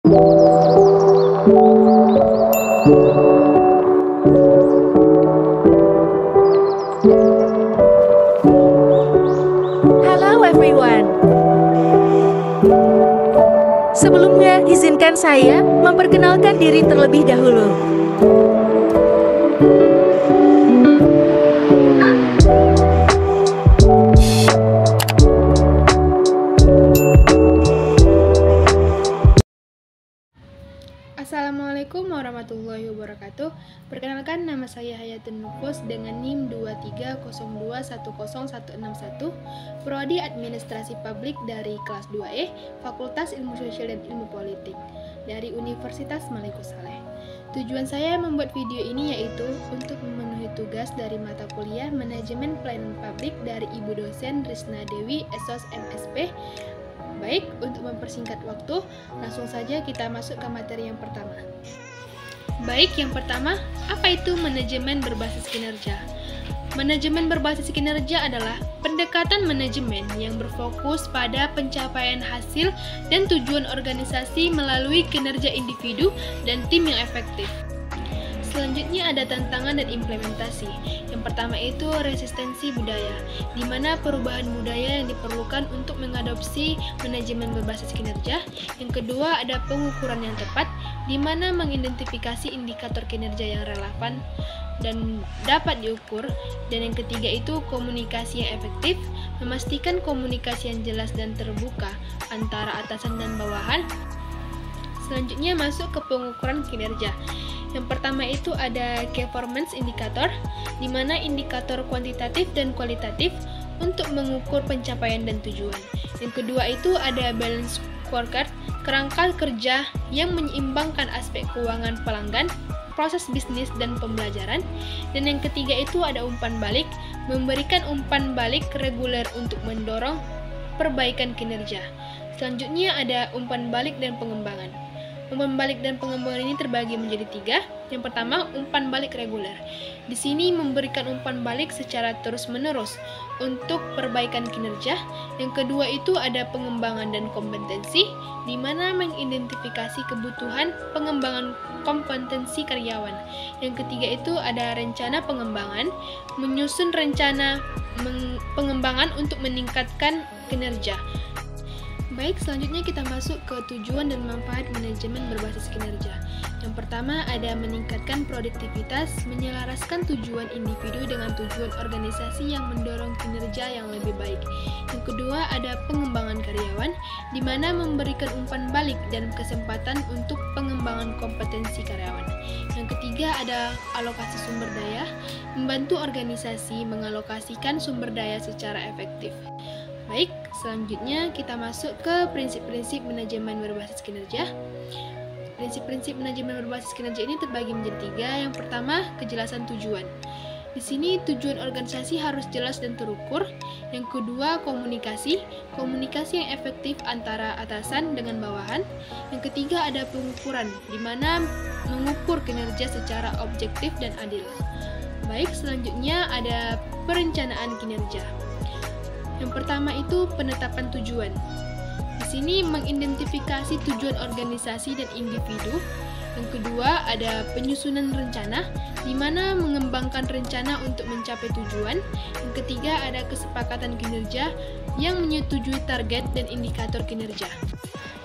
Hello everyone. Sebelumnya, izinkan saya memperkenalkan diri terlebih dahulu. Assalamualaikum warahmatullahi wabarakatuh. Perkenalkan, nama saya Hayatun Nufus dengan NIM 230210161, Prodi Administrasi Publik dari kelas 2E, Fakultas Ilmu Sosial dan Ilmu Politik dari Universitas Maliko Saleh. Tujuan saya membuat video ini yaitu untuk memenuhi tugas dari mata kuliah Manajemen Pelayanan Publik dari Ibu dosen Risna Dewi, SOS MSP. Baik, untuk mempersingkat waktu, langsung saja kita masuk ke materi yang pertama. Baik, yang pertama, apa itu manajemen berbasis kinerja? Manajemen berbasis kinerja adalah pendekatan manajemen yang berfokus pada pencapaian hasil dan tujuan organisasi melalui kinerja individu dan tim yang efektif. Selanjutnya ada tantangan dan implementasi. Yang pertama itu resistensi budaya, di mana perubahan budaya yang diperlukan untuk mengadopsi manajemen berbasis kinerja. Yang kedua ada pengukuran yang tepat, di mana mengidentifikasi indikator kinerja yang relevan dan dapat diukur. Dan yang ketiga itu komunikasi yang efektif, memastikan komunikasi yang jelas dan terbuka antara atasan dan bawahan. Selanjutnya masuk ke pengukuran kinerja. Yang pertama itu ada key performance indicator, di mana indikator kuantitatif dan kualitatif untuk mengukur pencapaian dan tujuan. Yang kedua itu ada balance scorecard, kerangka kerja yang menyeimbangkan aspek keuangan pelanggan, proses bisnis dan pembelajaran. Dan yang ketiga itu ada umpan balik, memberikan umpan balik reguler untuk mendorong perbaikan kinerja. Selanjutnya ada umpan balik dan pengembangan. Umpan balik dan pengembangan ini terbagi menjadi tiga. Yang pertama, umpan balik reguler. Di sini memberikan umpan balik secara terus-menerus untuk perbaikan kinerja. Yang kedua itu ada pengembangan dan kompetensi, di mana mengidentifikasi kebutuhan pengembangan kompetensi karyawan. Yang ketiga itu ada rencana pengembangan, menyusun rencana pengembangan untuk meningkatkan kinerja. Baik, selanjutnya kita masuk ke tujuan dan manfaat manajemen berbasis kinerja. Yang pertama ada meningkatkan produktivitas, menyelaraskan tujuan individu dengan tujuan organisasi yang mendorong kinerja yang lebih baik. Yang kedua ada pengembangan karyawan, di mana memberikan umpan balik dan kesempatan untuk pengembangan kompetensi karyawan. Yang ketiga ada alokasi sumber daya, membantu organisasi mengalokasikan sumber daya secara efektif. Baik, selanjutnya kita masuk ke prinsip-prinsip manajemen berbasis kinerja. Prinsip-prinsip manajemen berbasis kinerja ini terbagi menjadi tiga. Yang pertama, kejelasan tujuan. Di sini tujuan organisasi harus jelas dan terukur. Yang kedua, komunikasi yang efektif antara atasan dengan bawahan. Yang ketiga ada pengukuran, di mana mengukur kinerja secara objektif dan adil. Baik, selanjutnya ada perencanaan kinerja. Yang pertama itu penetapan tujuan. Di sini mengidentifikasi tujuan organisasi dan individu. Yang kedua ada penyusunan rencana, di mana mengembangkan rencana untuk mencapai tujuan. Yang ketiga ada kesepakatan kinerja yang menyetujui target dan indikator kinerja.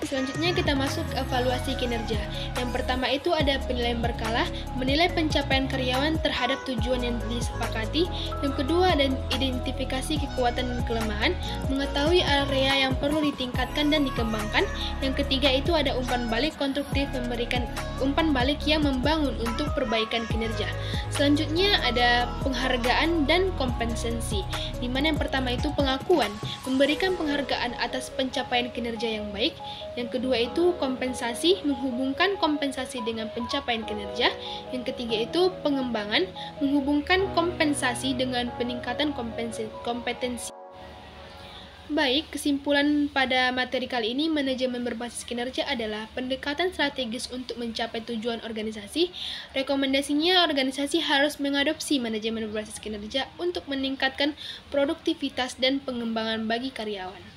Selanjutnya kita masuk ke evaluasi kinerja. Yang pertama itu ada penilaian berkala, menilai pencapaian karyawan terhadap tujuan yang disepakati. Yang kedua ada identifikasi kekuatan dan kelemahan, mengetahui area yang perlu ditingkatkan dan dikembangkan. Yang ketiga itu ada umpan balik konstruktif, memberikan umpan balik yang membangun untuk perbaikan kinerja. Selanjutnya ada penghargaan dan kompensasi, di mana yang pertama itu pengakuan, memberikan penghargaan atas pencapaian kinerja yang baik. Yang kedua itu kompensasi, menghubungkan kompensasi dengan pencapaian kinerja. Yang ketiga itu pengembangan, menghubungkan kompensasi dengan peningkatan kompetensi. Baik, kesimpulan pada materi kali ini, manajemen berbasis kinerja adalah pendekatan strategis untuk mencapai tujuan organisasi. Rekomendasinya, organisasi harus mengadopsi manajemen berbasis kinerja untuk meningkatkan produktivitas dan pengembangan bagi karyawan.